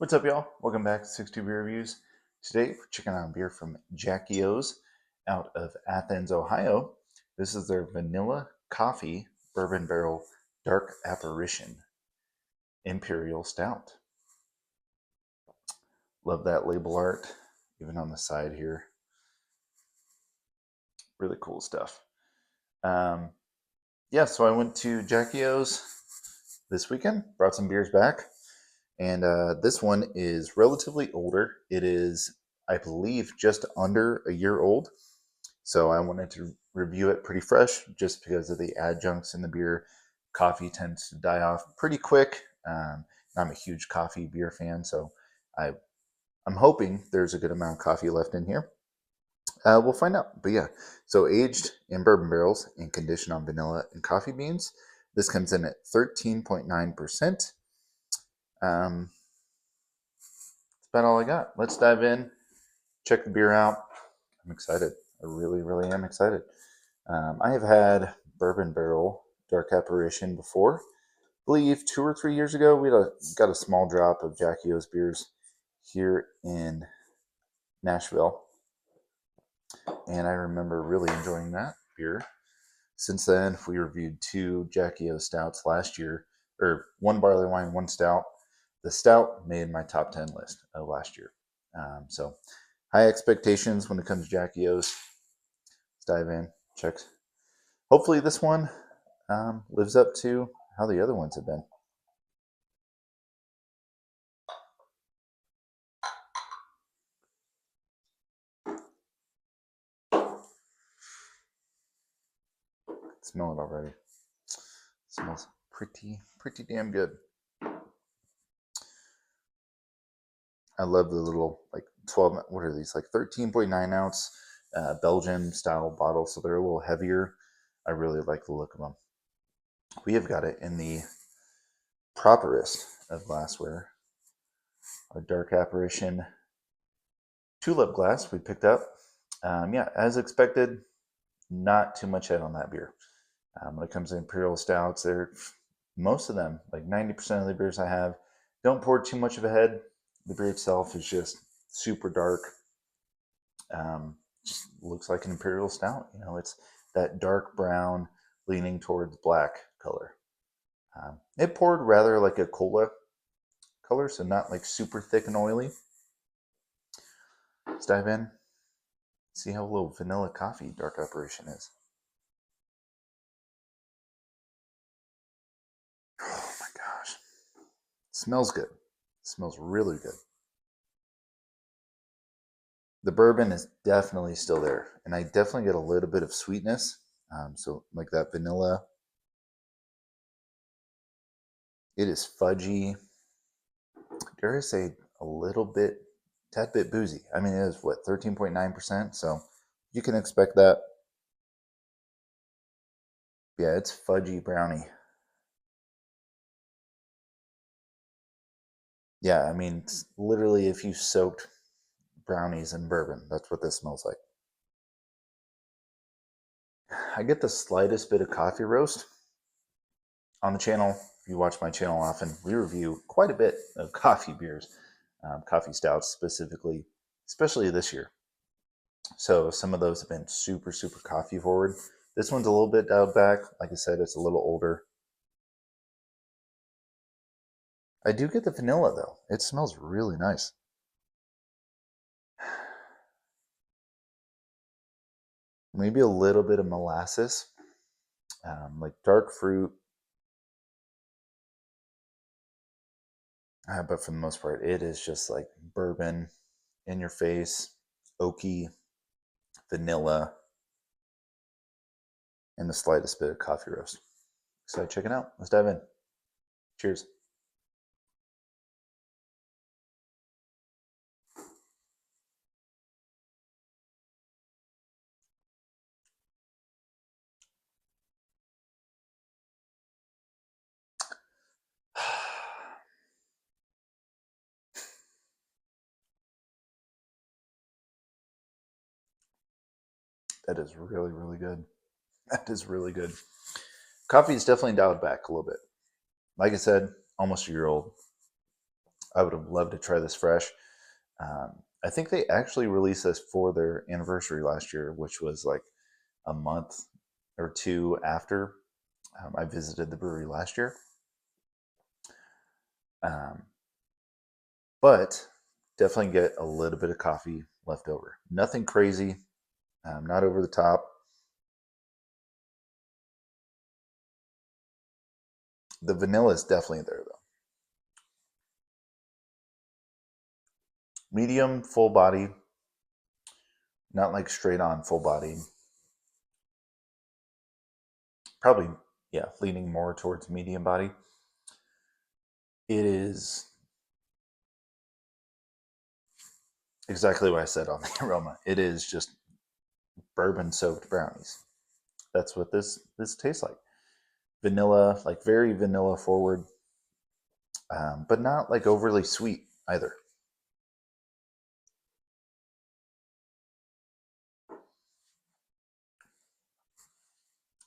What's up, y'all? Welcome back to 60 Beer Reviews. Today, we're checking out a beer from Jackie O's out of Athens, Ohio. This is their vanilla coffee bourbon barrel dark apparition Imperial Stout. Love that label art, even on the side here. Really cool stuff. So I went to Jackie O's this weekend, brought some beers back. And this one is relatively older. It is, I believe, just under a year old. So I wanted to review it pretty fresh just because of the adjuncts in the beer. Coffee tends to die off pretty quick. I'm a huge coffee beer fan, so I'm hoping there's a good amount of coffee left in here. We'll find out. But yeah, so aged in bourbon barrels and conditioned on vanilla and coffee beans. This comes in at 13.9%. That's about all I got. Let's dive in, check the beer out. I'm excited. I really, really am excited. I have had bourbon barrel dark apparition before. I believe 2 or 3 years ago, we got a small drop of Jackie O's beers here in Nashville. And I remember really enjoying that beer. Since then, we reviewed 2 Jackie O stouts last year, or 1 barley wine, 1 stout. The stout made my top 10 list of last year. So high expectations when it comes to Jackie O's. Let's dive in, check. Hopefully this one lives up to how the other ones have been. Smell it already. It smells pretty damn good. I love the little 12, what are these, 13.9 ounce Belgian style bottles, so they're a little heavier. I really like the look of them. We have got it in the properest of glassware. Our dark apparition tulip glass we picked up. As expected, not too much head on that beer. When it comes to Imperial stouts, most of them, 90% of the beers I have, don't pour too much of a head. The beer itself is just super dark. Just looks like an Imperial stout. It's that dark brown leaning towards black color. It poured rather like a cola color, so not super thick and oily. Let's dive in. See how a little vanilla coffee dark apparition is. Oh my gosh. It smells good. It smells really good. The bourbon is definitely still there, and I definitely get a little bit of sweetness. So like that vanilla. It is fudgy. Dare I say a little bit, tad bit boozy. I mean, it is 13.9%, so you can expect that. Yeah, it's fudgy brownie. Yeah, I mean, it's literally if you soaked brownies in bourbon, that's what this smells like. I get the slightest bit of coffee roast on the channel. If you watch my channel often, we review quite a bit of coffee beers, coffee stouts specifically, especially this year. So some of those have been super coffee forward. This one's a little bit dialed back. Like I said, it's a little older. I do get the vanilla though. It smells really nice. Maybe a little bit of molasses, like dark fruit. But for the most part, it is just like bourbon in your face, oaky, vanilla, and the slightest bit of coffee roast. So check it out. Let's dive in. Cheers. That is really good. That is really good. Coffee is definitely dialed back a little bit. Like I said, almost a year old. I would have loved to try this fresh. I think they actually released this for their anniversary last year, which was like a month or two after I visited the brewery last year. Um, but definitely get a little bit of coffee left over. Nothing crazy, not over the top. The vanilla is definitely there though. Medium, full body, not like straight on full body. Probably, yeah, leaning more towards medium body. It is exactly what I said on the aroma. It is just bourbon soaked brownies. That's what this tastes like. Vanilla, like very vanilla forward, but not like overly sweet either.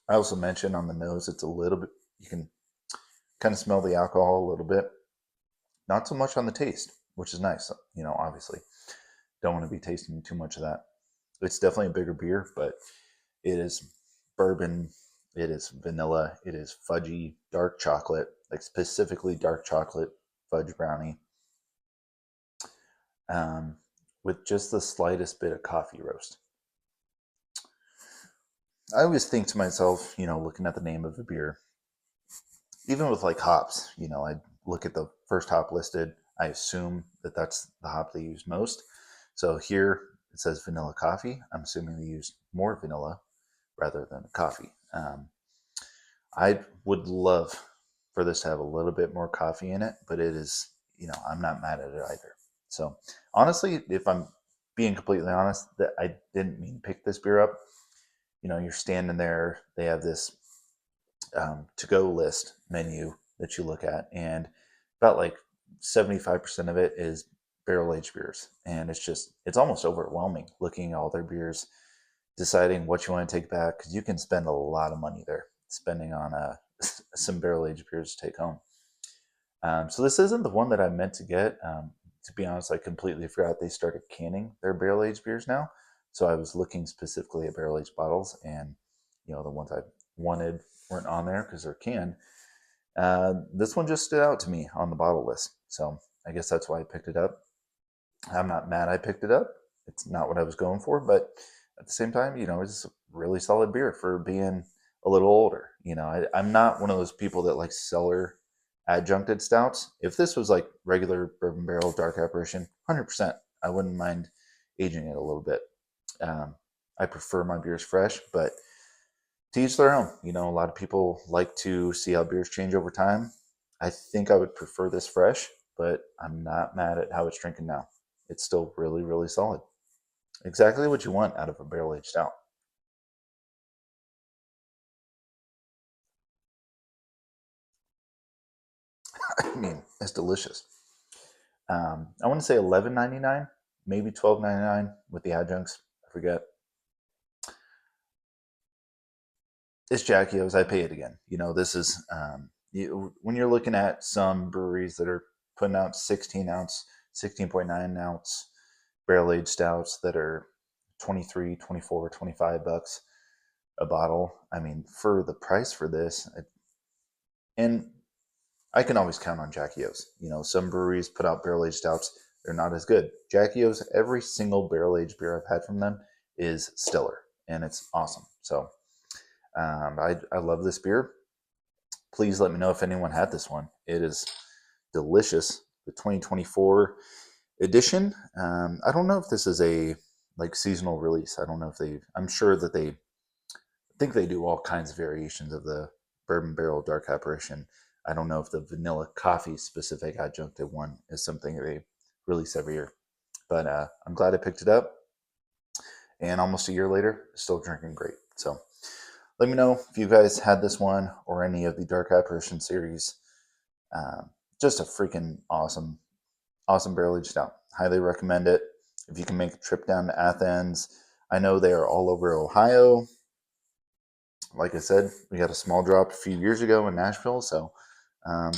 I also mentioned on the nose, it's a little bit, you can kind of smell the alcohol a little bit. Not so much on the taste, which is nice. Obviously, don't want to be tasting too much of that. It's definitely a bigger beer, but it is bourbon, it is vanilla, it is fudgy, dark chocolate, like specifically dark chocolate fudge brownie, um, with just the slightest bit of coffee roast. I always think to myself, looking at the name of a beer, even with like hops, I look at the first hop listed. I assume that that's the hop they use most. So here it says vanilla coffee. I'm assuming they use more vanilla rather than coffee. I would love for this to have a little bit more coffee in it, but it is, I'm not mad at it either. So honestly, if I'm being completely honest, that I didn't mean to pick this beer up. You're standing there, they have this to go list menu that you look at, and about like 75% of it is barrel aged beers. And it's almost overwhelming looking at all their beers, deciding what you want to take back, because you can spend a lot of money there spending on some barrel aged beers to take home. So this isn't the one that I meant to get. To be honest, I completely forgot they started canning their barrel aged beers now. So I was looking specifically at barrel aged bottles, and the ones I wanted weren't on there because they're canned. This one just stood out to me on the bottle list, so I guess that's why I picked it up. I'm not mad I picked it up. It's not what I was going for, but at the same time, it's a really solid beer for being a little older. I'm not one of those people that like cellar adjuncted stouts. If this was like regular bourbon barrel dark apparition, 100%, I wouldn't mind aging it a little bit. I prefer my beers fresh, but to each their own. A lot of people like to see how beers change over time. I think I would prefer this fresh, but I'm not mad at how it's drinking now. It's still really, really solid. Exactly what you want out of a barrel aged stout. I mean, it's delicious. I want to say $11.99, maybe $12.99 with the adjuncts. I forget. It's Jackie O's. I pay it again. This is when you're looking at some breweries that are putting out 16-ounce, 16.9-ounce barrel aged stouts that are 23, 24, $25 a bottle. I mean, for the price for this, and I can always count on Jackie O's. Some breweries put out barrel aged stouts; they're not as good. Jackie O's, every single barrel aged beer I've had from them is stellar, and it's awesome. So I love this beer. Please let me know if anyone had this one. It is delicious. The 2024 edition. I don't know if this is a like seasonal release. I don't know if they. I'm sure that they think they do all kinds of variations of the bourbon barrel dark apparition. I don't know if the vanilla coffee specific adjuncted one is something they release every year. But I'm glad I picked it up. And almost a year later, still drinking great. So let me know if you guys had this one or any of the Dark Apparition series. Just a freaking awesome barrel aged stout. Highly recommend it. If you can make a trip down to Athens, I know they are all over Ohio. Like I said, we got a small drop a few years ago in Nashville, so um,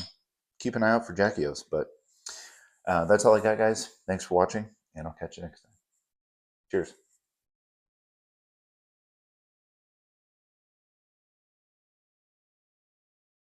keep an eye out for Jackie O's. But That's all I got, guys. Thanks for watching, and I'll catch you next time. Cheers.